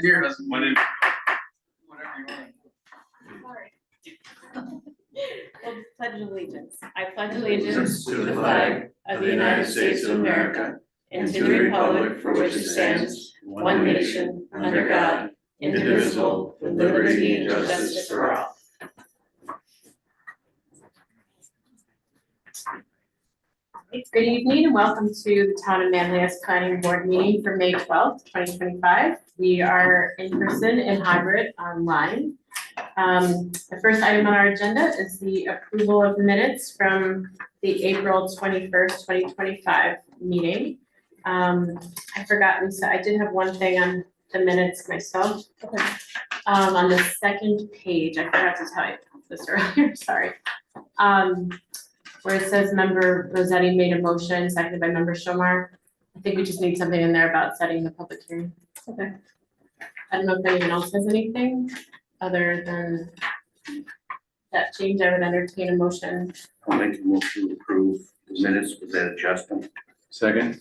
Here, doesn't want it. Whatever you want. Sorry. Well, pledge allegiance. I pledge allegiance to the flag of the United States of America and to the republic for which it stands, one nation, under God, indivisible, with liberty and justice for all. Good evening and welcome to the Town of Manlius Planning Board meeting for May 12th, 2025. We are in person and hybrid online. The first item on our agenda is the approval of minutes from the April 21st, 2025 meeting. I forgot, Lisa, I did have one thing on the minutes myself. On the second page, I forgot to tell you this earlier, sorry. Where it says member Rossetti made a motion, seconded by member Shomar. I think we just need something in there about setting the public hearing. Okay. I don't know if anyone else has anything other than that change. I would entertain a motion. I'll make a motion to approve the minutes with that adjustment. Second.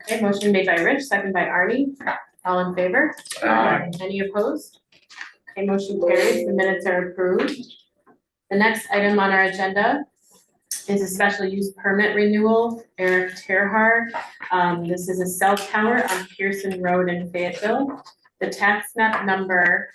Okay, motion made by Rich, seconded by Arnie. All in favor? Aye. Any opposed? Okay, motion carries. The minutes are approved. The next item on our agenda is a special use permit renewal, Eric Terhar. This is a cell tower on Pearson Road in Fayetteville. The tax map number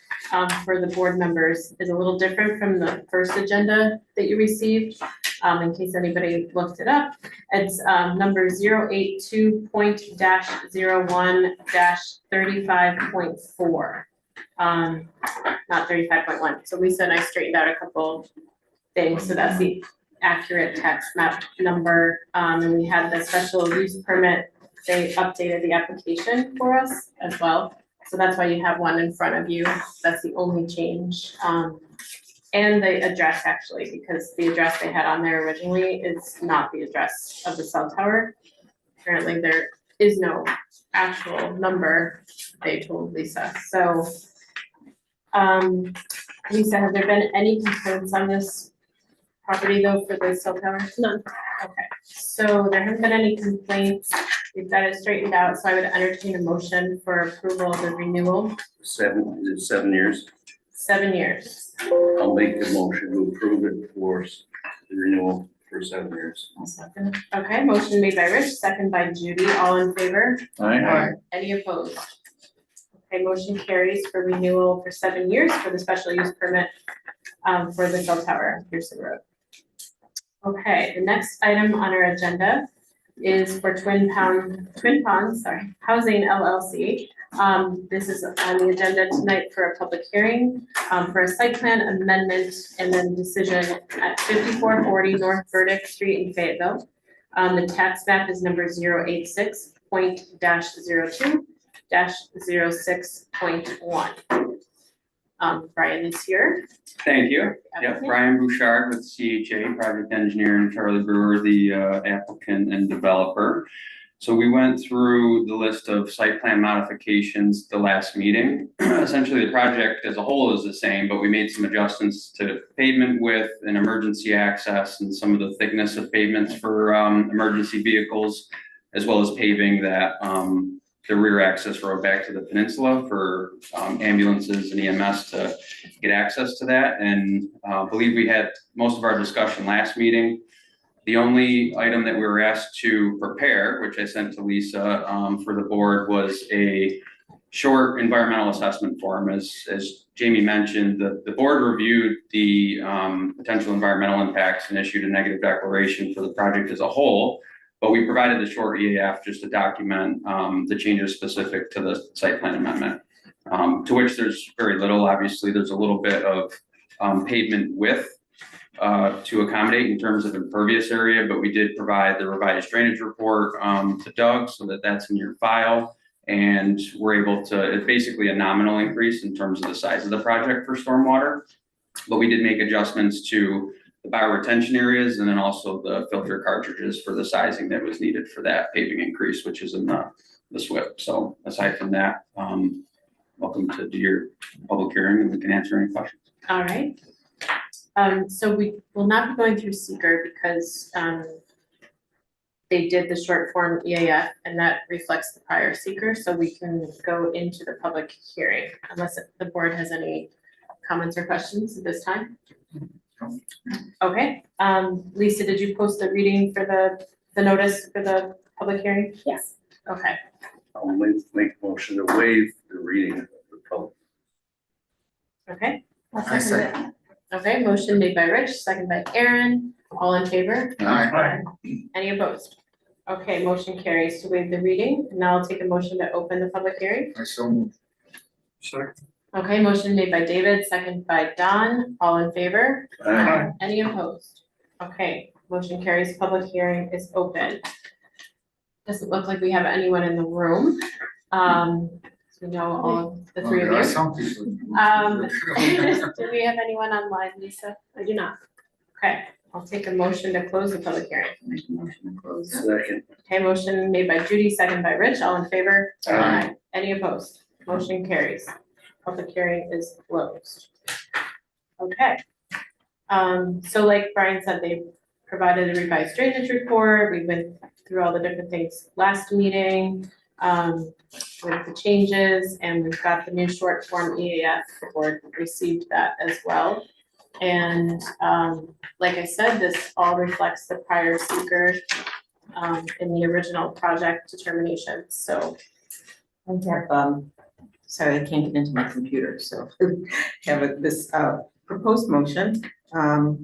for the board members is a little different from the first agenda that you received. In case anybody looked it up, it's number 082.01-35.4. Not 35.1. So Lisa and I straightened out a couple things, so that's the accurate tax map number, and we had the special use permit. They updated the application for us as well, so that's why you have one in front of you. That's the only change, and the address actually, because the address they had on there originally is not the address of the cell tower. Apparently there is no actual number, they told Lisa. So Lisa, have there been any complaints on this property though for the cell tower? None. Okay, so there haven't been any complaints. We've got it straightened out, so I would entertain a motion for approval of the renewal. Is it 7 years? 7 years. I'll make the motion to approve it for the renewal for 7 years. I'll second. Okay, motion made by Rich, second by Judy. All in favor? Aye. Any opposed? Okay, motion carries for renewal for 7 years for the special use permit for the cell tower on Pearson Road. Okay, the next item on our agenda is for Twin Ponds, Housing LLC. This is on the agenda tonight for a public hearing for a site plan amendment and then decision at 5440 North Burdick Street in Fayetteville. The tax map is number 086.02-06.1. Brian is here. Thank you. Yep, Brian Bouchard with CHA, project engineer, and Charlie Brewer, the applicant and developer. So we went through the list of site plan modifications the last meeting. Essentially, the project as a whole is the same, but we made some adjustments to pavement width and emergency access and some of the thickness of pavements for emergency vehicles, as well as paving that the rear access road back to the peninsula for ambulances and EMS to get access to that. And I believe we had most of our discussion last meeting. The only item that we were asked to prepare, which I sent to Lisa for the board, was a short environmental assessment form. As Jamie mentioned, the board reviewed the potential environmental impacts and issued a negative declaration for the project as a whole. But we provided the short EAF just to document the changes specific to the site plan amendment, to which there's very little. Obviously, there's a little bit of pavement width to accommodate in terms of impervious area, but we did provide the revised drainage report to Doug so that that's in your file. And we're able to, it's basically a nominal increase in terms of the size of the project for stormwater. But we did make adjustments to the bioretention areas and then also the filter cartridges for the sizing that was needed for that paving increase, which is in the SWIP. So aside from that, welcome to do your public hearing and we can answer any questions. All right. So we will not be going through seeker because they did the short form EAF, and that reflects the prior seeker, so we can go into the public hearing, unless the board has any comments or questions at this time. Okay, Lisa, did you post the reading for the notice for the public hearing? Yes. Okay, I'll make a motion to waive the reading of the public. okay, I'll second it. okay, motion made by Rich, second by Aaron, all in favor? Aye. Any opposed? Okay, motion carries to waive the reading, and now I'll take a motion to open the public hearing. I so moved. Second. Okay, motion made by David, second by Don, all in favor? Aye. Any opposed? Okay, motion carries, public hearing is open. Doesn't look like we have anyone in the room. So we know all of the three of you. Some people. Do we have anyone online, Lisa? I do not. Okay, I'll take a motion to close the public hearing. Make a motion to close. Second. Okay, motion made by Judy, second by Rich, all in favor? Aye. Any opposed? Motion carries. Public hearing is closed. Okay. So like Brian said, they provided a revised drainage report. We went through all the different things last meeting, with the changes, and we've got the new short form EAF. The board received that as well. And, like I said, this all reflects the prior seeker, in the original project determination, so. I have, sorry, I can't get into my computer, so have this proposed motion that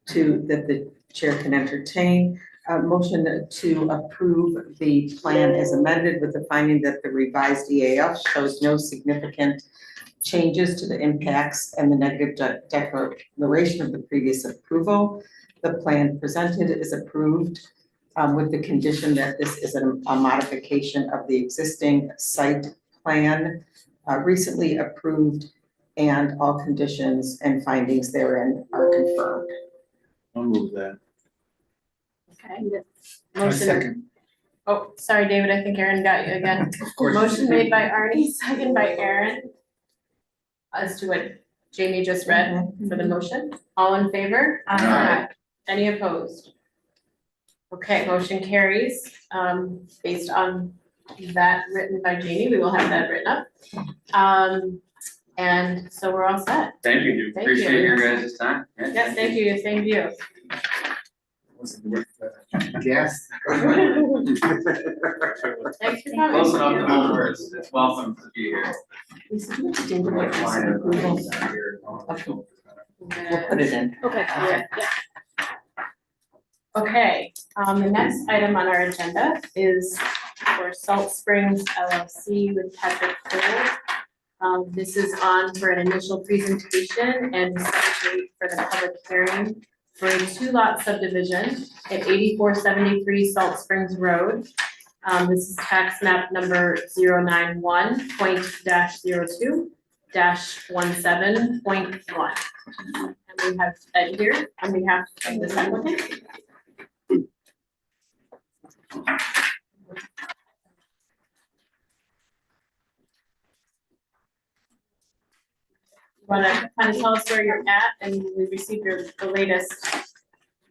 the chair can entertain. A motion to approve the plan as amended with the finding that the revised EAF shows no significant changes to the impacts and the negative declaration of the previous approval. The plan presented is approved with the condition that this is a modification of the existing site plan recently approved, and all conditions and findings therein are confirmed. I'll move that. Okay. I Motion, second. oh, sorry, David, I think Aaron got you again. Of course. Motion made by Arnie, second by Aaron. As to what Jamie just read for the motion, all in favor? Aye. Any opposed? Okay, motion carries, based on that written by Jamie, we will have that written up. And so we're all set. Thank you, Thank appreciate you. your guys' time. Yeah, Yes, thank you, same to you. Wasn't worth the gas. Thanks for coming. Close enough to home where it's welcome to be here. We'll put it in. Okay, yeah. Okay, the next item on our agenda is for Salt Springs LLC with Patrick Cole. This is on for an initial presentation and set date for the public hearing for a 2-lot subdivision at 8473 Salt Springs Road. This is tax map number 091.02-17.1. And we have Ed here on behalf of this applicant. Wanna kind of tell us where you're at, and we received the latest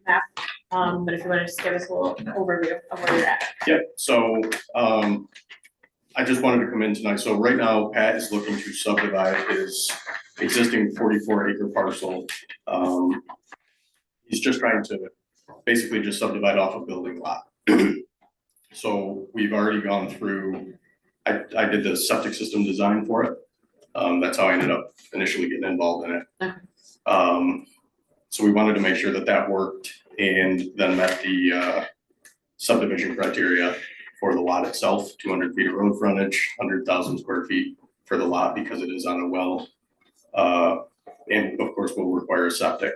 map, but if you wanna just give us a little overview of where you're at. Yep, so, I just wanted to come in tonight, so right now Pat is looking to subdivide his existing 44-acre parcel. He's just trying to basically just subdivide off a building lot. So we've already gone through, I did the septic system design for it. That's how I ended up initially getting involved in it. Okay. So we wanted to make sure that that worked and then met the subdivision criteria for the lot itself, 200 feet of road frontage, 100,000 square feet for the lot because it is on a well. And of course, we'll require a septic.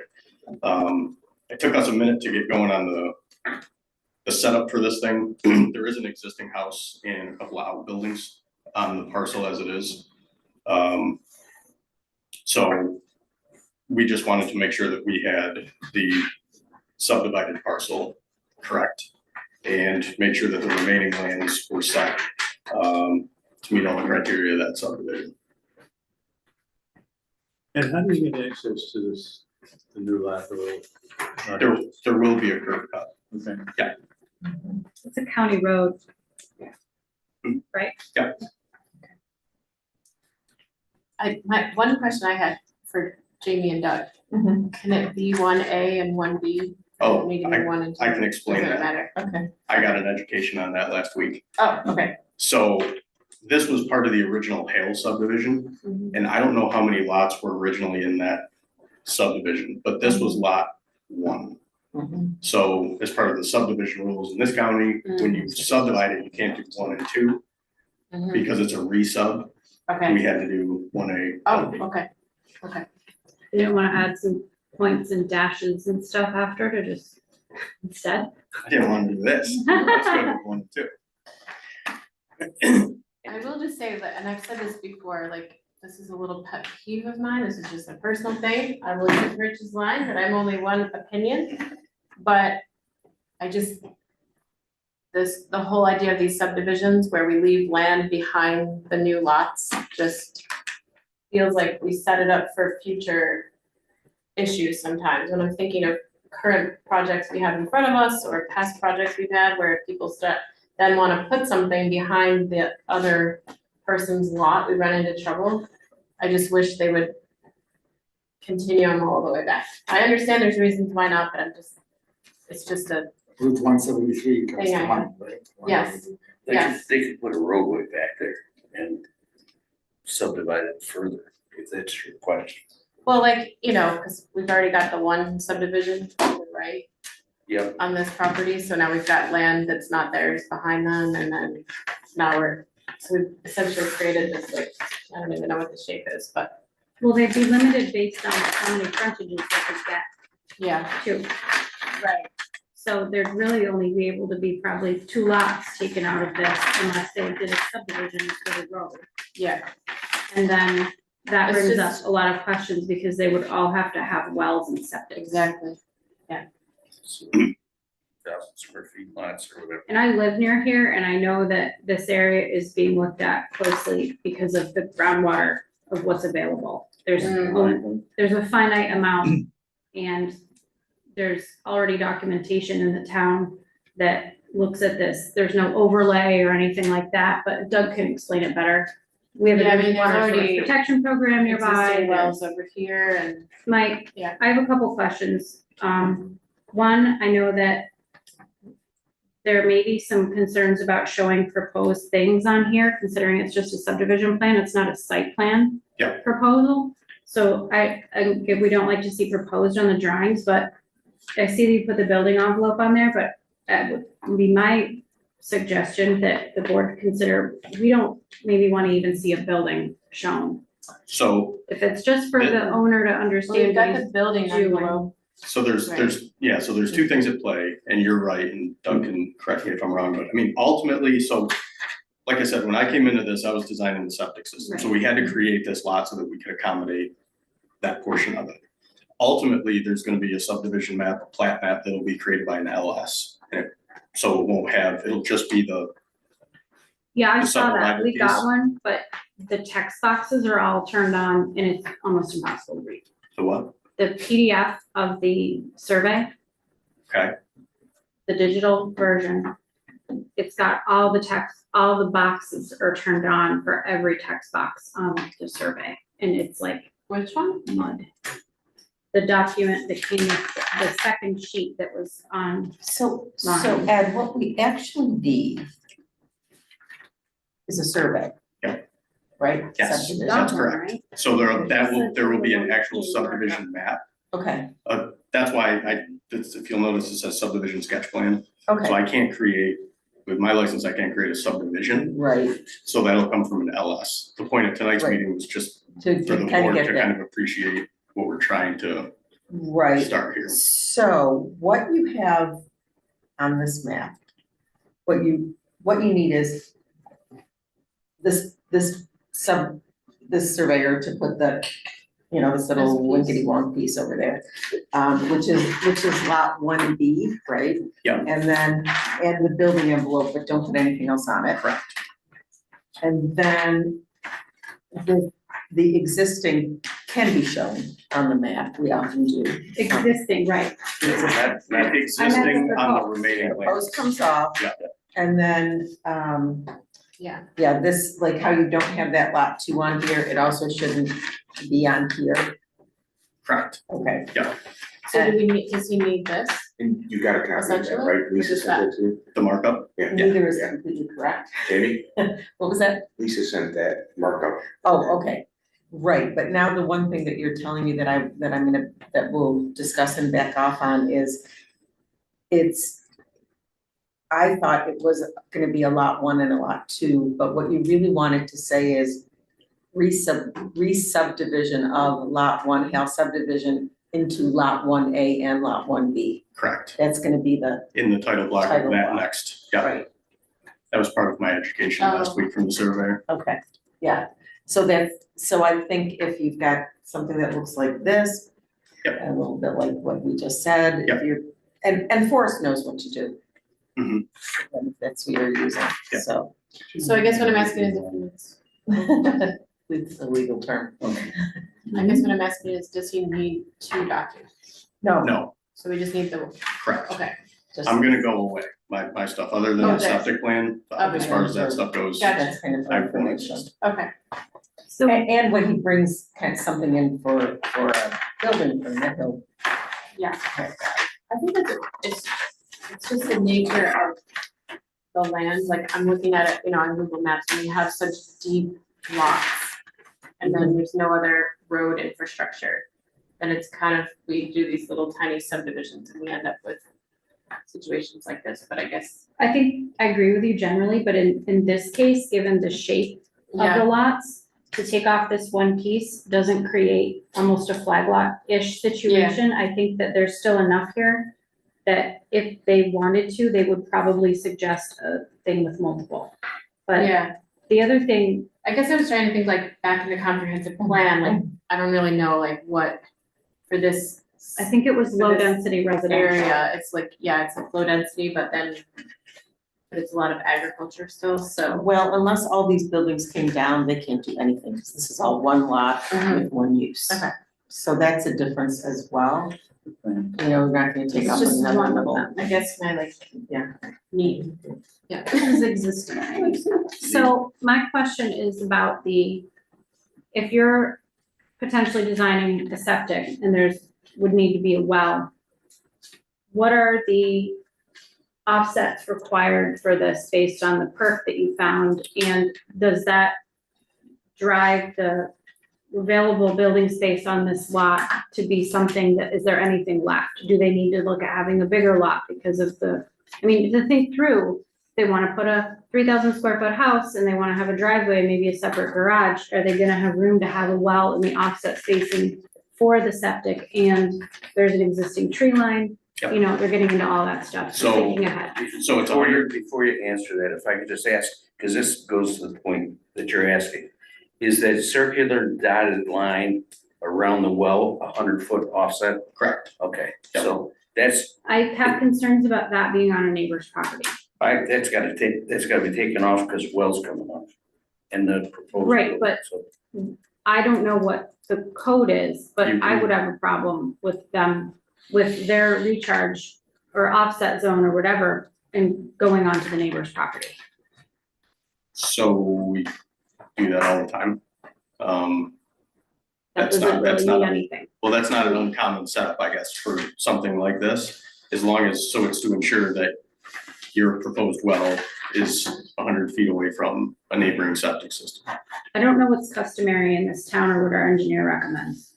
It took us a minute to get going on the setup for this thing. There is an existing house and a couple of outbuildings on the parcel as it is. So we just wanted to make sure that we had the subdivided parcel correct and make sure that the remaining lands were set to meet all the criteria of that subdivision. And how do you get access to this, the new lot road? There will be a curb cut. Okay. Yeah. It's a county road. Right? One question I had for Jamie and Doug, can it be 1A and 1B? Oh, Need to be 1 and 2? I can explain Doesn't that. matter. Okay. I got an education on that last week. Oh, okay. So this was part of the original Hale subdivision, Mhm. and I don't know how many lots were originally in that subdivision, but this was lot 1. Mhm. So as part of the subdivision rules in this county, when you subdivide it, you can't do 1 and 2 Mhm. because it's a resub. We Okay. had to do 1A. Oh, okay. You didn't wanna add some points and dashes and stuff after to just instead? I didn't want to do this. Let's go to 1 and 2. I will just say that, and I've said this before, like, this is a little pet peeve of mine, this is just a personal thing, I will use Rich's line, that I'm only one opinion, but I just, the whole idea of these subdivisions where we leave land behind the new lots, just feels like we set it up for future issues sometimes, when I'm thinking of current projects we have in front of us, or past projects we've had, where people then wanna put something behind the other person's lot, we run into trouble. I just wish they would continue them all the way back. I understand there's reasons why not, but it's just a, Route 173 comes Thing I to had. mind, right? yes, yes. They could put a roadway back there and subdivide it further, if that's your question. Well, like, cause we've already got the one subdivision, right, Yep. on this property, so now we've got land that's not theirs behind them, and then now we've essentially created this, like, I don't even know what the shape is, but, Well, they'd be limited based on how many frontages they could get yeah. too. Right. So there'd really only be able to be probably 2 lots taken out of this unless they did a subdivision for the road. Yeah, And then that It's brings just- up a lot of questions because they would all have to have wells and septic. exactly. 1,000 square feet lots or whatever. And I live near here and I know that this area is being looked at closely because of the groundwater of what's available. There's a finite amount and there's already documentation in the town that looks at this. There's no overlay or anything like that, but Doug can explain it better. We have a Yeah, I mean, good there's water source already protection program nearby. Existing wells over here, and Mike, Yeah. I have a couple questions. One, I know that there may be some concerns about showing proposed things on here, considering it's just a subdivision plan, it's not a site plan. Yeah. Proposal, so we don't like to see proposed on the drawings, but I see that you put the building envelope on there, but that would be my suggestion that the board consider, we don't maybe wanna even see a building shown. So, If it's just for the owner to well, we've understand what got he's the building doing. envelope. so there's 2 things at play, and you're right, and Doug can correct me if I'm wrong, but I mean, ultimately, so like I said, when I came into this, I was designing the septic system, so we had to create this lot so that we could accommodate that portion of it. Ultimately, there's gonna be a subdivision map, a plat map that'll be created by an LS. So it'll just be Yeah, I the saw that, subdivided we got piece. one, but the text boxes are all turned on and it's almost impossible to read. the what? The PDF of the survey, Okay, the digital version, it's got all the text, all the boxes are turned on for every text box on the survey, and it's like Which one? mud. The document that came with the second sheet that was on, So Line. Ed, what we actually need is a survey. Yeah. Right? Yes. Subdivision. That's done, correct. right? so there will be an actual subdivision map. Okay, That's why if you'll notice, it says subdivision sketch plan, so okay, I can't create, with my license, I can't create a subdivision, right, so that'll come from an LS. The point of tonight's Right. meeting was just to for the kind of board get to that, kind of appreciate what we're trying to right. start here. So what you have on this map, what you need is this surveyor to put this little This piece. winkety wonk piece over there, which is lot 1B, right? Yeah. And the building envelope, but don't put anything else on it. Correct. And then the existing can be shown on the map, we often do. Existing, right? Not existing on the remaining The land. post comes off. Yeah. And then, Yeah. yeah, this, like how you don't have that lot 2 on here, it also shouldn't be on here, Correct. okay? So do we need, does he need this? And you got a copy of that, Essentially, right? Lisa just sent it to you? The markup, Yeah, Neither is Yeah. completely correct. Jamie, What was that? Lisa sent that markup. Oh, okay, right, but now the one thing that you're telling me that that we'll discuss and back off on is I thought it was gonna be a lot 1 and a lot 2, but what you really wanted to say is re-subdivision of lot 1, Hale subdivision into lot 1A and lot 1B. correct, That's gonna be the, in the title block of Title that block. next, yeah, right, that was part of my education last Oh. week from the surveyor. okay, yeah. So I think if you've got something that looks like this, Yep. a little bit like what we just said, Yep. if you're, and Forrest knows what to do. Mhm. And that's who you're using, Yep. so. So I guess what I'm asking is, if it's, It's a legal term. I guess what I'm asking is, does he need 2 documents? No, So we just need the, correct. okay, Just- I'm gonna go away, my stuff, other than the Okay. septic plan, as Okay. far as that stuff goes. Gotcha. That's kind of I won't information. exist. okay. So And when he brings kind of something in for a building permit, he'll. Yeah. I think it's just the nature of the land, like I'm looking at it, on Google Maps, and you have such deep lots. And then there's no other road infrastructure. And it's kind of, we do these little tiny subdivisions and we end up with situations like this, but I guess. I think I agree with you generally, but in this case, given the shape of the Yeah, lots, to take off this one piece doesn't create almost a flag lot-ish situation. I think that there's still enough here that if they wanted to, they would probably suggest a thing with multiple. But yeah, the other thing, I guess I was trying to think like back in the comprehensive plan, like, I don't really know like what for this. I think it was For this low-density residential. area, it's like, yeah, it's like low density, but it's a lot of agriculture still, so. Well, unless all these buildings came down, they can't do anything, because this is all one lot with one use. Okay. So that's a difference as well. We're not gonna take It's off just another one of level. them, I guess my like, Yeah. need, yeah, this is existing. So my question is about if you're potentially designing a septic and would need to be a well, what are the offsets required for this based on the perk that you found? And does that drive the available building space on this lot to be something is there anything left? Do they need to look at having a bigger lot because of to think through, they wanna put a 3,000 square foot house and they wanna have a driveway, maybe a separate garage, are they gonna have room to have a well in the offset spacing for the septic, and there's an existing tree line? Yep. They're getting into all that stuff, So- thinking ahead. So it's Before you answer that, if I could just ask, because this goes to the point that you're asking. Is that circular dotted line around the well 100-foot offset? correct, Okay, so that's, I have concerns about that being on a neighbor's property. that's gotta be taken off because well's coming off. And the proposed. Right, but- So, I don't know what the code is, but You I can- would have a problem with them, with their recharge or offset zone or whatever, and going onto the neighbor's property. so we do that all the time. That That's doesn't not really mean anything. Well, that's not an uncommon setup, I guess, for something like this, as long as, so it's to ensure that your proposed well is 100 feet away from a neighboring septic system. I don't know what's customary in this town or what our engineer recommends.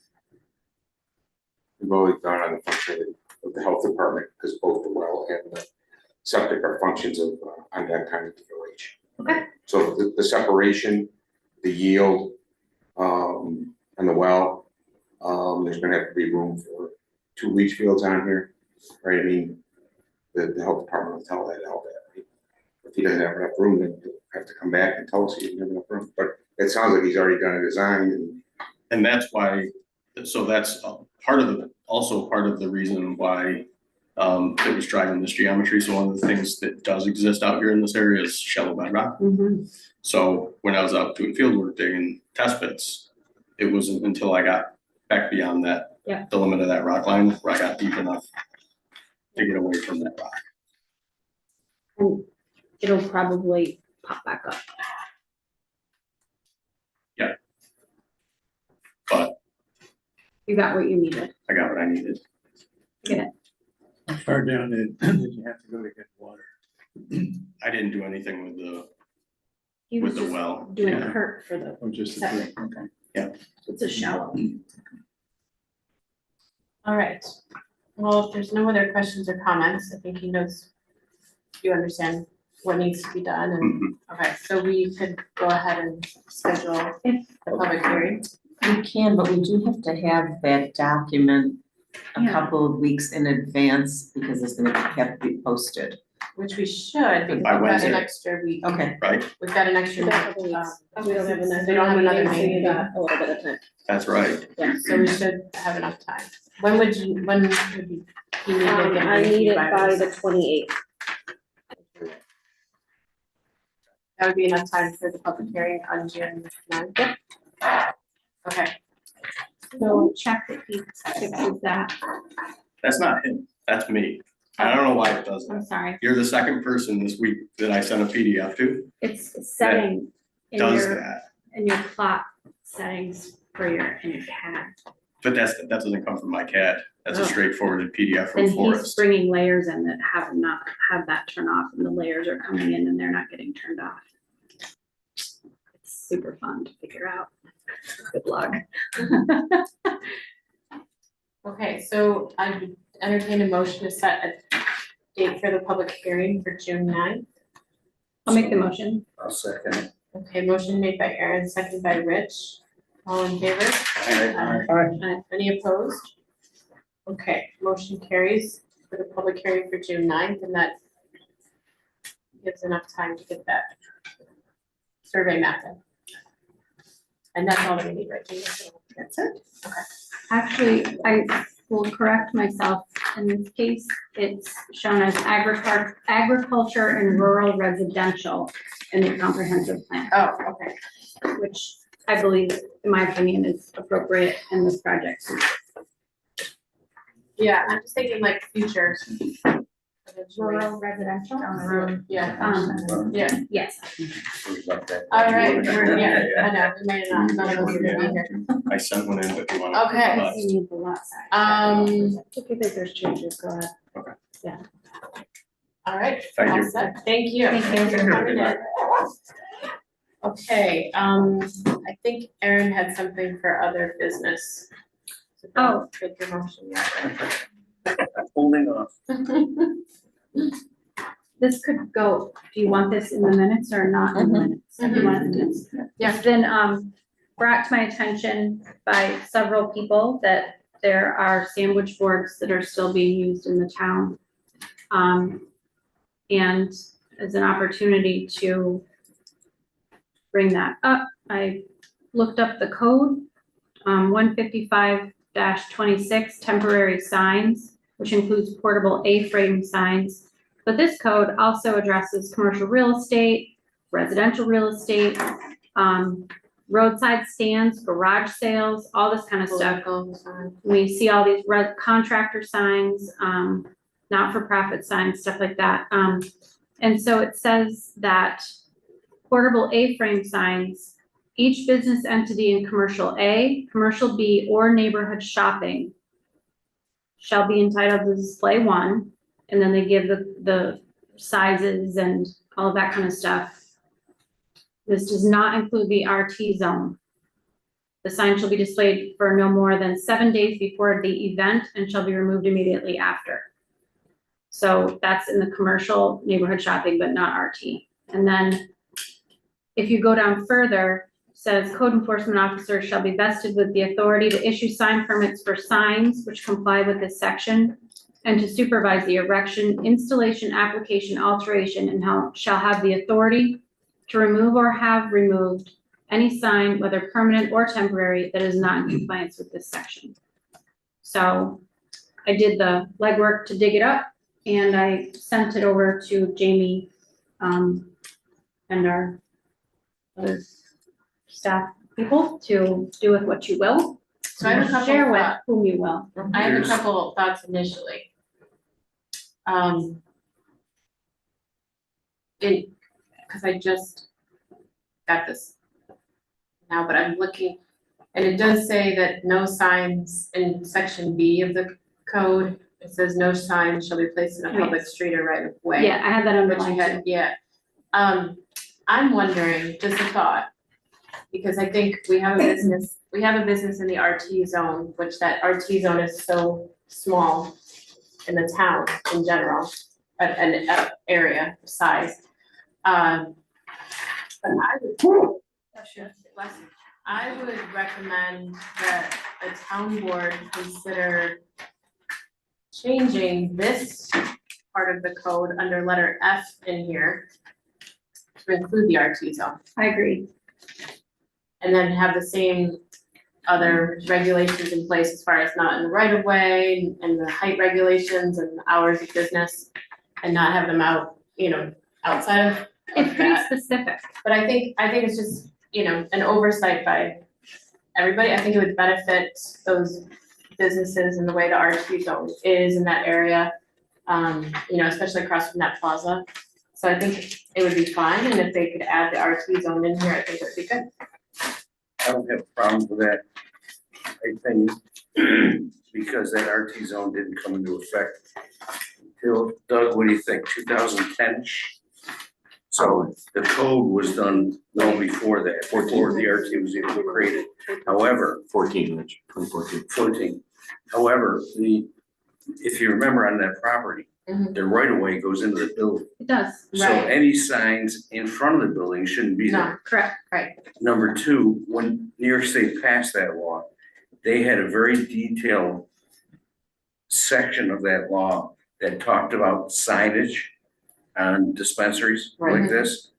We've always gone on the function of the health department, because both the well and the septic are functions of, on that kind of village. Okay. So the separation, the yield, and the well, there's gonna have to be room for 2 leach fields on here, right? I mean, the health department will tell that, right? If he doesn't have enough room, then he'll have to come back and tell us he doesn't have enough room, but it sounds like he's already done a design And that's why, so that's also part of the reason why it was driving this geometry. So one of the things that does exist out here in this area is shallow bedrock. So when I was out doing field work digging test pits, it wasn't until I got back beyond that. Yeah. The limit of that rock line, where I got deep enough to get away from that rock. And it'll probably pop back up. But You got what you needed. I got what I needed. How far down did you have to go to get water? I didn't do anything with He was the just well. doing Yeah. hurt for the, Oh, just a Septic. drink, okay. it's a shallow. All right. Well, if there's no other questions or comments, I think he knows, you understand what needs to be done and, Mhm. okay, so we could go ahead and schedule the public hearing. We can, but we do have to have that document a Yeah. couple of weeks in advance because it's gonna have to be posted. Which we should, because we've By got an Wednesday. extra week, Okay, Right? we've got an extra We week. got a couple weeks. We don't have another. They don't have another meeting, so meeting. you got a little bit of time. That's right. So we should have enough time. When would you need to get I it need it by this? the 28th. That would be enough time for the public hearing on June 9th? Okay, So check that he fixes that. That's not him. That's me. I don't know why it does I'm that. sorry. You're the second person this week that I sent a PDF to, It's setting in does your, that. in your plot settings for in your CAD. But that doesn't come from my CAD. That's Oh. a straightforward PDF Then from he's Forest. bringing layers in that have not had that turn off, and the layers are coming in and they're not getting turned off. It's super fun to figure out. Good luck. okay, so I would entertain a motion to set a date for the public hearing for June 9th. I'll make the motion. I'll second it. Okay, motion made by Aaron, seconded by Rich. All in favor? Any opposed? Okay, motion carries for the public hearing for June 9th, and that gives enough time to get that survey map in. And that's all that we need, right, Gina? That's it? Actually, I will correct myself. In this case, it's shown as agriculture and rural residential in the comprehensive plan, Oh, okay. which I believe, in my opinion, is appropriate in this project. Yeah, I'm just thinking like future. Rural residential? Down the road, yeah, yeah. Yes. All right, I know, we may not, none of us are gonna be here. I sent one in, but you want to. Okay. You need the lot size. Okay, that there's changes, go ahead. all right. Thank all you. set. Thank you. Thank you. for coming in. Okay, I think Erin had something for other business. So don't take your motion yet. Holding off. This could go, do you want this in the minutes or not in the minutes? If you want it in the minutes. Yeah. It's been, brought to my attention by several people that there are sandwich boards that are still being used in the town. And as an opportunity to bring that up, I looked up the code, 155-26 temporary signs, which includes portable A-frame signs. But this code also addresses commercial real estate, residential real estate, roadside stands, garage sales, all this kind of stuff. We see all these contractor signs, not-for-profit signs, stuff like that. And so it says that portable A-frame signs, each business entity in commercial A, commercial B, or neighborhood shopping shall be entitled to display one, and then they give the sizes and all of that kind of stuff. This does not include the RT zone. The sign shall be displayed for no more than 7 days before the event and shall be removed immediately after. So that's in the commercial neighborhood shopping, but not RT. And then if you go down further, it says code enforcement officers shall be vested with the authority to issue sign permits for signs which comply with this section and to supervise the erection, installation, application, alteration, and shall have the authority to remove or have removed any sign, whether permanent or temporary, that is not in compliance with this section. So I did the legwork to dig it up and I sent it over to Jamie and our other staff people to do with what you will. So I have a couple Share with thoughts. whom you will. I have a There's- couple thoughts initially. Cause I just got this now, but I'm looking, and it does say that no signs in section B of the code. It says no sign shall be placed in a public street or right of way. Yeah, I had that Which you underlined had, too. yeah. I'm wondering, just a thought, because I think we have a business in the RT zone, which that RT zone is so small in the town in general, an area size. But I would recommend that the town board consider changing this part of the code under letter F in here to include the RT zone, I agree. and then have the same other regulations in place as far as not in the right of way and the height regulations and the hours of business, and not have them out, outside of It's pretty that. specific. But I think it's just, an oversight by everybody. I think it would benefit those businesses in the way the RT zone is in that area, especially across from that plaza. So I think it would be fine, and if they could add the RT zone in here, I think it would be good. I don't have a problem with that. I think because that RT zone didn't come into effect until, Doug, what do you think, 2010? So the code was done well before that, before the RT was even created. However, 2014. However, if you remember on that property, Mhm. the right of way goes into the building. It does. So Right. any signs in front of the building shouldn't be there. No, Correct. right, Number two, when New York State passed that law, they had a very detailed section of that law that talked about signage on dispensaries like Right. this.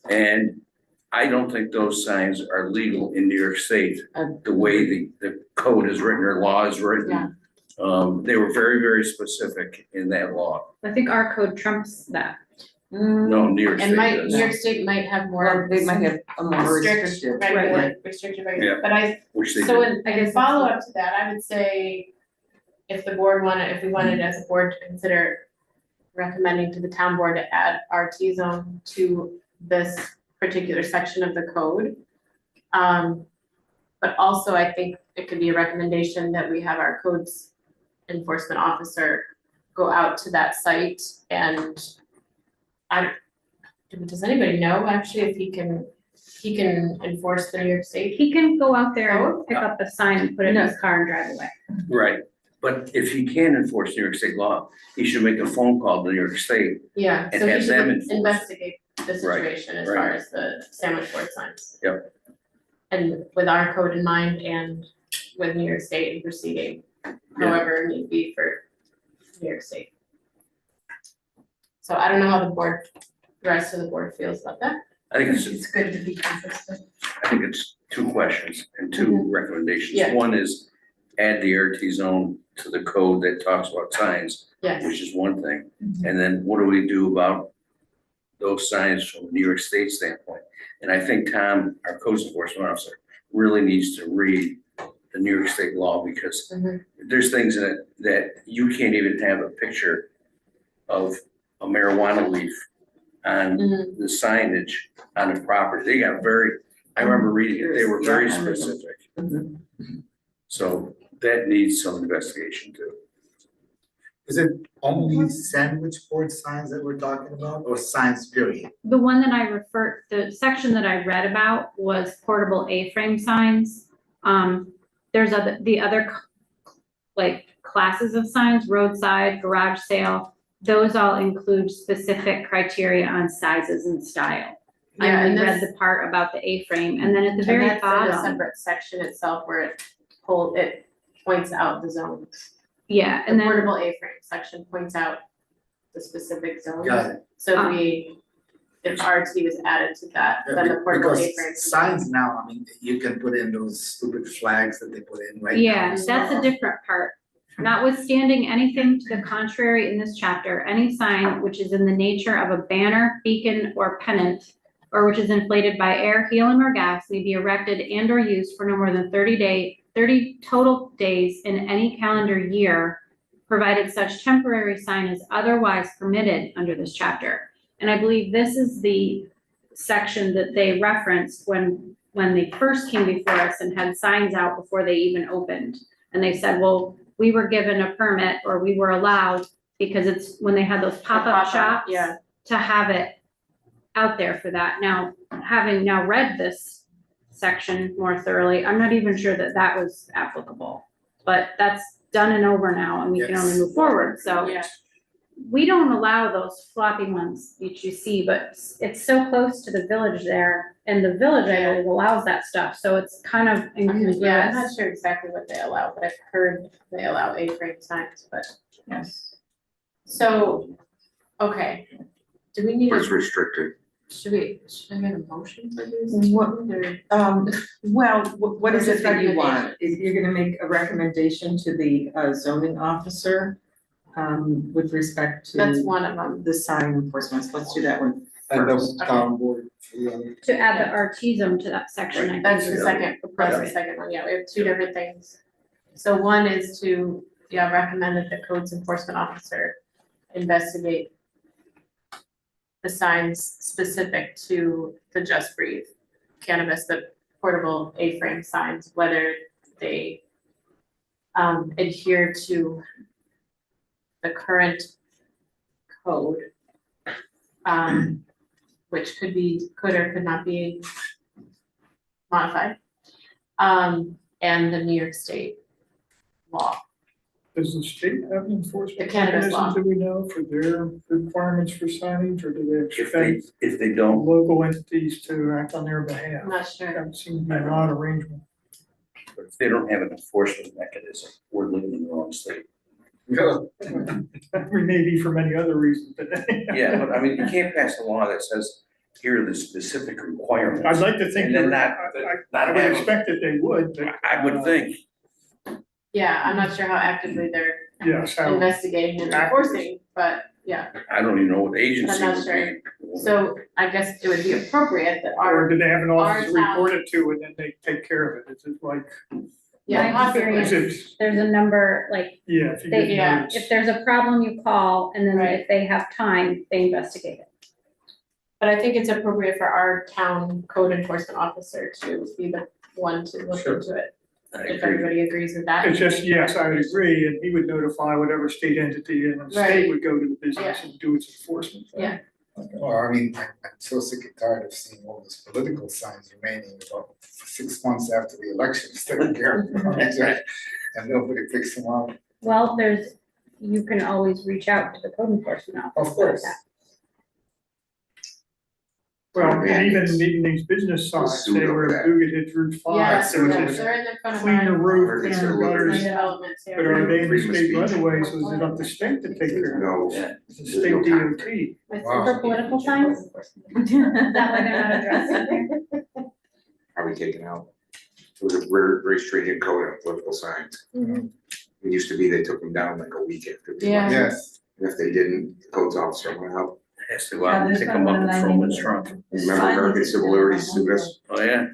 And I don't think those signs are legal in New York State, the way the code is written or law is written. Yeah. They were very, very specific in that law. I think our code trumps that. No, New York State and does. New York State might have Well, more they might have a more restrictive. restrictive Yeah. regulation, but Which they so did. in follow up to that, I would say if we wanted as a board to consider recommending to the town board to add RT zone to this particular section of the code. But also I think it could be a recommendation that we have our codes enforcement officer go out to that site and does anybody know actually if he can enforce the New York State? He can go out there Oh. and pick up a sign and put it in his car and drive away. Right, but if he can enforce New York State law, he should make a phone call to New York State. Yeah, And so he have them should enforce. investigate the Right, situation as right. far as the sandwich board signs. Yep. And with our code in mind and with New York State and proceeding, however it need be for New York State. So I don't know how the rest of the board feels about that. I think It's good to be consistent. it's two questions and two recommendations. Yeah. One is add the RT zone to the code that talks about signs, Yes. which is one thing. And then what do we do about those signs from a New York State standpoint? And I think Tom, our code enforcement officer, really needs to read the New York State law because Mhm. there's things in it that you can't even have a picture of a marijuana leaf on Mhm. the signage on the property. They got I remember reading it, they were very Yeah, I remember. specific. Mhm. So that needs some investigation too. Is it only sandwich board signs that we're talking about, or signs period? The one that the section that I read about was portable A-frame signs. There's the other like classes of signs, roadside, garage sale, those all include specific criteria on sizes and style. I Yeah, and only read this- the part about the A-frame, and then at the And very that's in a bottom, separate section itself where it points out the zones. yeah, The and then, portable A-frame section points out the specific zones. Got it. So if RT was added to that, then the portable A-frame. Because signs now, I mean, you can put in those stupid flags that they put in right now. yeah, that's a different part. Notwithstanding anything to the contrary in this chapter, any sign which is in the nature of a banner, beacon, or pennant, or which is inflated by air, helium, or gas, may be erected and or used for no more than 30 30 total days in any calendar year, provided such temporary sign is otherwise permitted under this chapter. And I believe this is the section that they referenced when they first came before us and had signs out before they even opened. And they said, well, we were given a permit or we were allowed because it's when they had those pop-up shops. Yeah. To have it out there for that. Now, having now read this section more thoroughly, I'm not even sure that that was applicable. But that's done and over now and we can only Yes. move forward, so. Yeah. We don't allow those floppy ones that you see, but it's so close to the village there, and the village, I believe, allows that stuff, so it's kind of incongruous. Yeah, I'm not sure exactly what they allow, but I've heard they allow A-frame signs, but. Yes. So, okay, do we need, But it's restricted. should I get a motion for these? What- Or- Well, what is Or it just that you want? recommendation? If you're gonna make a recommendation to the zoning officer, with respect to. That's one of them. The sign enforcement, so let's do that one And the first. town board for the other. To add the RT zone to that section, I think. That's the is- second, that's the second one, yeah, we have two different things. So one is to, recommend that the codes enforcement officer investigate the signs specific to the Just Breathe cannabis, the portable A-frame signs, whether they adhere to the current code, which could or could not be modified, and the New York State law. Does the state have an enforcement The cannabis law. mechanism, do we know, for their requirements for signage, or do they expect If they don't, local entities to act on their behalf? I'm not sure. That seems to be an odd arrangement. if they don't have an enforcement mechanism, we're living in the wrong state. Yeah. We may be for many other reasons, but. Yeah, but I mean, you can't pass a law that says, here are the specific requirements. I'd like to think, And then I not would have, expect that they would, but. I would think, Yeah, I'm not sure how actively they're Yes, how, investigating and enforcing, but yeah, I don't even know what agency I'm not would sure. be. so I guess it would be appropriate that or our, do they have an office to our town- report it to and then they take care of it? Is it like, yeah, My possibly. is it, There's a number, like, yeah, if you They- get yeah, notice. if there's a problem, you call, and then Right. if they have time, they investigate it. But I think it's appropriate for our town code enforcement officer to be the one to look Sure. into it, I if agree. everybody agrees with that. It's just, yes, I would agree, and he would notify whatever state entity, and the Right. state would go to the business and do its enforcement. Yeah. Well, I mean, I'm so sick and tired of seeing all those political signs remaining about 6 months after the election, still here. And nobody picks them up. Well, you can always reach out to the code enforcement officer. Of course. Well, Yeah. and even these business signs, Suit they over were that. Google hit Route Yeah, five, so yeah, it's they're in the front of clean the mine. roof, Or clean it's the a little- gutters. Developments here. But are they in the Freedom of state speech. right of ways, or is it up to state to take care of No, Yeah. it? It's the state DOT. It's Wow. For political signs? That way they're not addressed there. probably taken out. It was a very stringent code on political signs. Mhm. It used to be they took them down like a week after. they Yeah. went. Yes, And if they didn't, the codes officer went out. Has to go out and pick them up and throw them in the trunk. Remember American Civil Liberties sued us? Oh, yeah.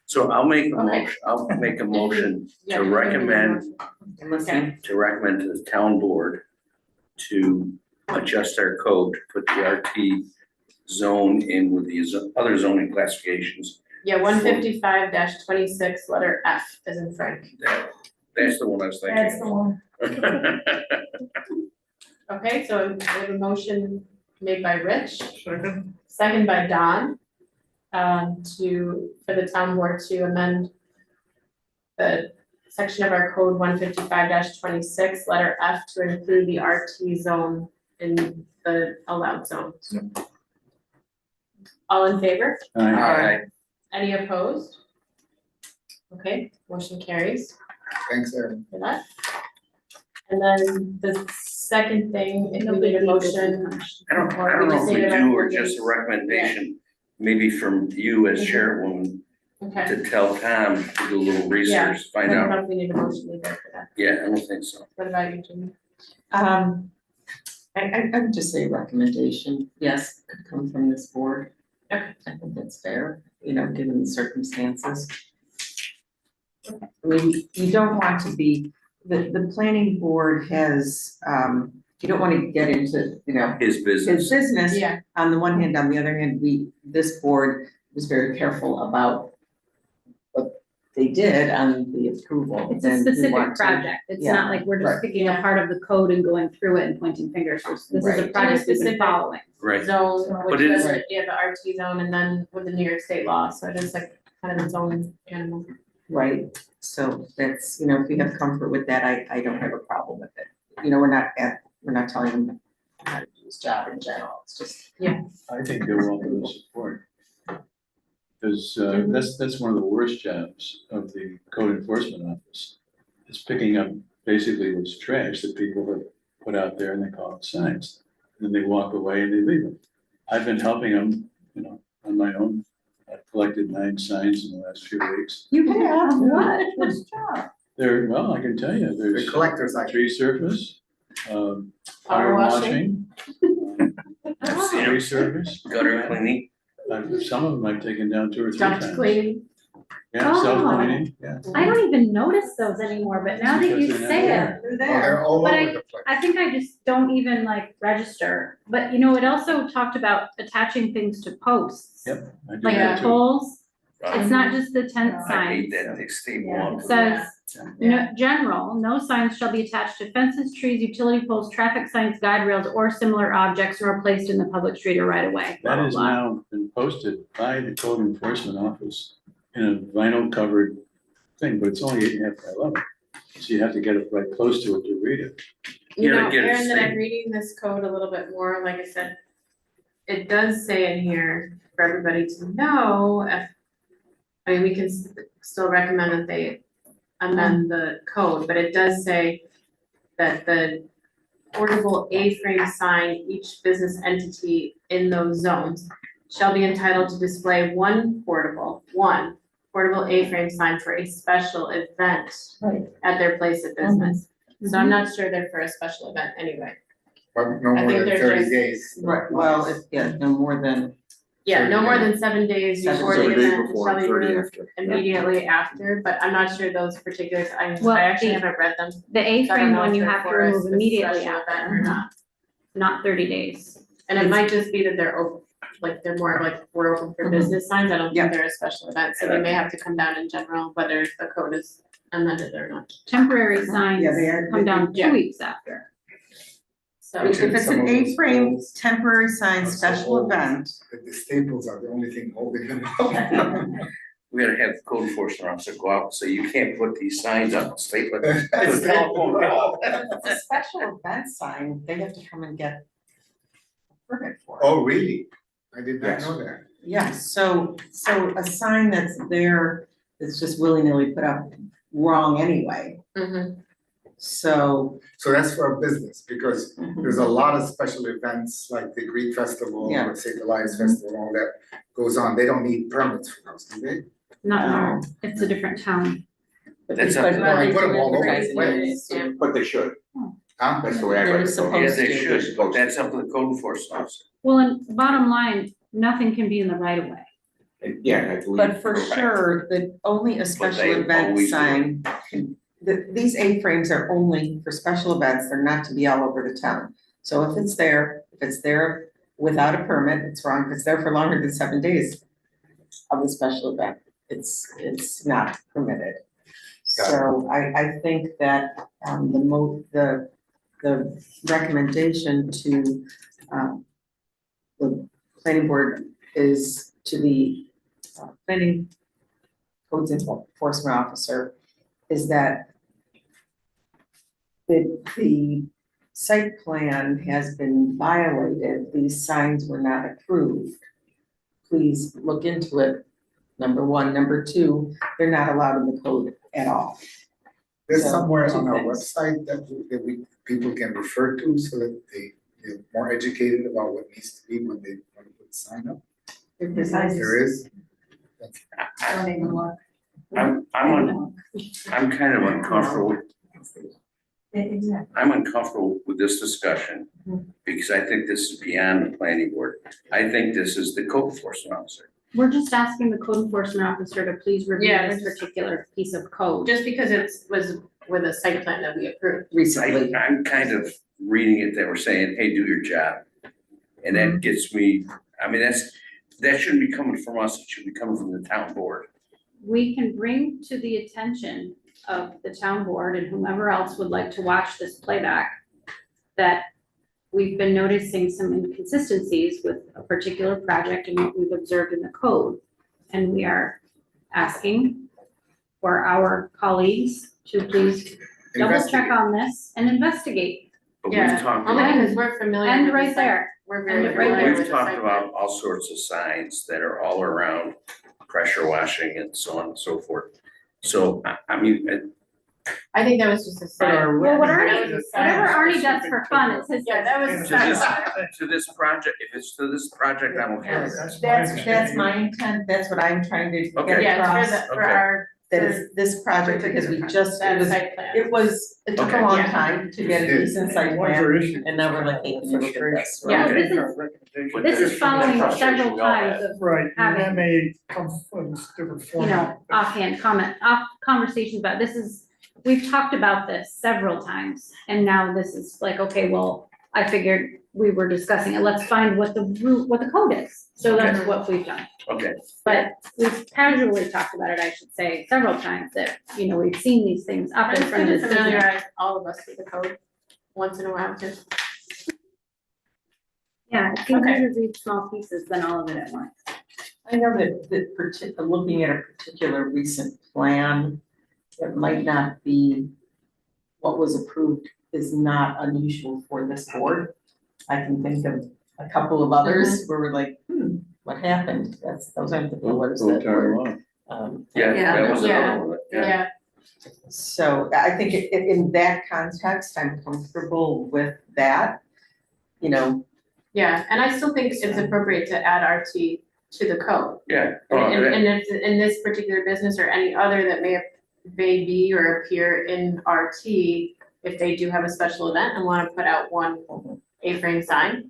So I'll make a Okay. motion, I'll make a motion Yeah, to you can make a recommend, motion. I'm listening. to recommend to the town board to adjust our code, to put the RT zone in with the other zoning classifications. Yeah, 155-26, letter F, as in Frank. That's the one I was thinking. one. Okay, so we have a motion made by Rich, Second, second by Don, for the town board to amend the section of our code 155-26, letter F, to include the RT zone in the allowed zone. All in favor? Aye. Any opposed? Okay, motion carries thanks, Aaron. for that. And then the second thing, if we need a motion. I don't know if we do or just a recommendation, maybe from you as chairwoman, Okay. to tell Tom to do a little Yeah. research, find I don't out. know if we need a motion either for that. Yeah, I don't think so. What about you, Jimmy? I would just say recommendation, yes, could come from this board. Okay. I think that's fair, given the circumstances. I mean, you don't want to be, the planning board has, you don't want to get into, you know, His his business. business. Yeah. On the one hand, on the other hand, this board was very careful about what they did on the approval. It's a and we specific want to- project. It's yeah, not like we're just right. picking a part of the code and going through it and pointing fingers. This is a Right. project we've been specific- following. Right. Zone, But which it's- does, you have the RT zone and then with the New York State law, so it is like kind of its own animal. Right, so that's, you know, if you have comfort with that, I don't have a problem with it. You know, we're not telling him how to do his job in general, it's just. I think they're welcome to support. Because that's one of the worst jobs of the code enforcement office. Is picking up basically what's trash that people have put out there and they call it signs. And then they walk away and they leave them. I've been helping them, you know, on my own. I've collected 9 signs in the last few weeks. You have what? Good job. Well, I can tell you, there's The collector's item. tree surface, Power fire washing. washing, I've seen tree it. surface. Gutter cleaning. Some of them I've taken down 2 or 3 Duct times. cleaning. Yeah, Oh. self-cleaning, yeah. I don't even notice those anymore, but now that you Because they're say not it, They're Oh, there. they're all But over the place. I think I just don't even like register. But you know, it also talked about attaching things to posts. Yep, I do Like that the too. poles. It's not just the tent I hate signs. that, they stay Yeah. warm. It says, no, general, no signs shall be attached to fences, trees, utility poles, traffic signs, guide rails, or similar objects nor placed in the public street or right of way. That has now been posted by the code enforcement office in a vinyl covered thing, but it's only 8.5 by 11. So you have to get it right close to it to read it. You gotta know, get it Aaron, that I'm straight. reading this code a little bit more, like I said, it does say in here for everybody to know if, I mean, we can still recommend that they amend the code, but it does say that the portable A-frame sign, each business entity in those zones shall be entitled to display one portable A-frame sign for a special event Right. at their place of business. So I'm not sure they're for a special event anyway. But no I more think than they're 30 just- days. Right, well, no more than. Yeah, no more than 7 days before the 7 days event, before shall and be 30 removed after. immediately after, but I'm not sure those particulars, Well, I actually the- haven't read them. The So I don't A-frame know one if you they're have to for a remove immediately special event after, or not. 30 days. And it might just be that they're like, they're more like, we're open for Mhm. business signs, I don't Yeah. think they're a special event, so they may have to come down in general, whether the code is amended or not. Temporary signs Yeah, they are- come down yeah. 2 weeks after. So, Which If it's some an of those A-frame poles temporary sign are so special old event, that the staples are the only thing holding them up. We gotta have the code enforcement officer go out and say, you can't put these signs up, staple it. That's To the telephone pole. if it's a special event sign, they have to come and get a permit for it. Oh, really? I did not Yes. know that. Yeah, so a sign that's there, that's just willy-nilly put up wrong anyway, mhm. so. So that's for a business, because there's a lot of special events like the Greek Festival, Yeah. let's say the Lions Festival, all that goes on. They don't need permits for those, do they? Not No. now, it's a different town. That's up But- to Well, they Well, put them all over they the do place. it, yeah. But they should, Huh? that's the way I They're read it. supposed Yeah, they to. should, but that's up to the code enforcement officer. Well, and bottom line, nothing can be in the right of way. Yeah, I believe. But for Correct. sure, that only a special they event always do. sign, these A-frames are only for special events, they're not to be all over the town. So if it's there without a permit, it's wrong, if it's there for longer than 7 days of the special event, it's not permitted. So I think that, the recommendation to, the planning board is to the planning codes enforcement officer is that the site plan has been violated, these signs were not approved. Please look into it, number one. Number two, they're not allowed in the code at all. There's So, somewhere two on our things. website that people can refer to so that they're more educated about what needs to be when they want to put a sign up. There is. I'm kind of uncomfortable. I'm uncomfortable with this discussion because I think this is beyond the planning board. I think this is the code enforcement officer. We're just asking the code enforcement officer to please review Yeah, this we're just- particular piece of code. Just because was with a site plan that we approved. recently. I'm kind of reading it that we're saying, hey, do your job. And that gets me, I mean, that shouldn't be coming from us, it should be coming from the town board. We can bring to the attention of the town board and whomever else would like to watch this playback that we've been noticing some inconsistencies with a particular project and what we've observed in the code. And we are asking for our colleagues to please double check on this and investigate. But we've Yeah, talked only about, because we're familiar And with the right site- there. We're very And right familiar with we've the talked site plan. about all sorts of signs that are all around pressure washing and so on and so forth. So, I mean, I think that was just a side. Well, what That Arnie, was a side. whatever Arnie does for fun, it's his. Yeah, that was a to side. to this project, if it's to this project, I'm okay with it. That's my intent, that's what I'm trying to get Okay. Yeah, across, it's for Okay. our, that is this project, because we just, that site plan. it took a Okay. long Yeah. time to get a decent site plan, and now we're like, hey, can you look at this? Yeah, Okay. This is following several times of, Right, and that having- may come from different you format. know, offhand conversations about, we've talked about this several times. And now this is like, okay, well, I figured we were discussing it, let's find what the code is. So that's what we've done. Okay, But we've casually talked about it, I should say, several times that, you know, we've seen these things up But in it's front good of to the citizen. familiarize all of us with the code once in a while too. Yeah, it's easier Okay. to read small pieces than all of it at once. I know that looking at a particular recent plan, it might not be, what was approved is not unusual for this board. I can think of a couple of others where we're like, what happened? Those aren't the pillars Go that tar were. along. yeah, that was Yeah. another one, Yeah, So I think in that context, I'm comfortable with that, you know. yeah, and I still think it's appropriate to add RT to the code. yeah. And if in this particular business or any other that may be or appear in RT, if they do have a special event and wanna put out one A-frame sign,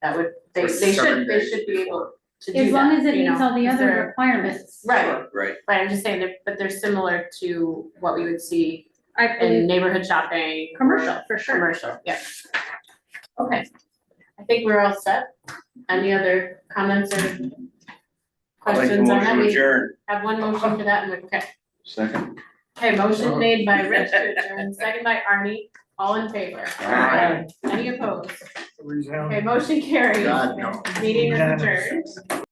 that would, they For 7 should days be able to do that, As long as it you meets know, all the 'cause other they're- requirements. Right, Right, I'm just saying that, but they're similar to what we would see I in believe neighborhood shopping. or commercial, for sure. Commercial, yeah. Okay, I think we're all set. Any other comments or I'll make a questions on that? motion to We adjourn. have one motion for that, and we, okay. Second. Okay, motion made by Rich to adjourn, second by Arnie, all in favor? Aye. Any opposed? Resound. Okay, motion carries. God, no. Meeting is adjourned.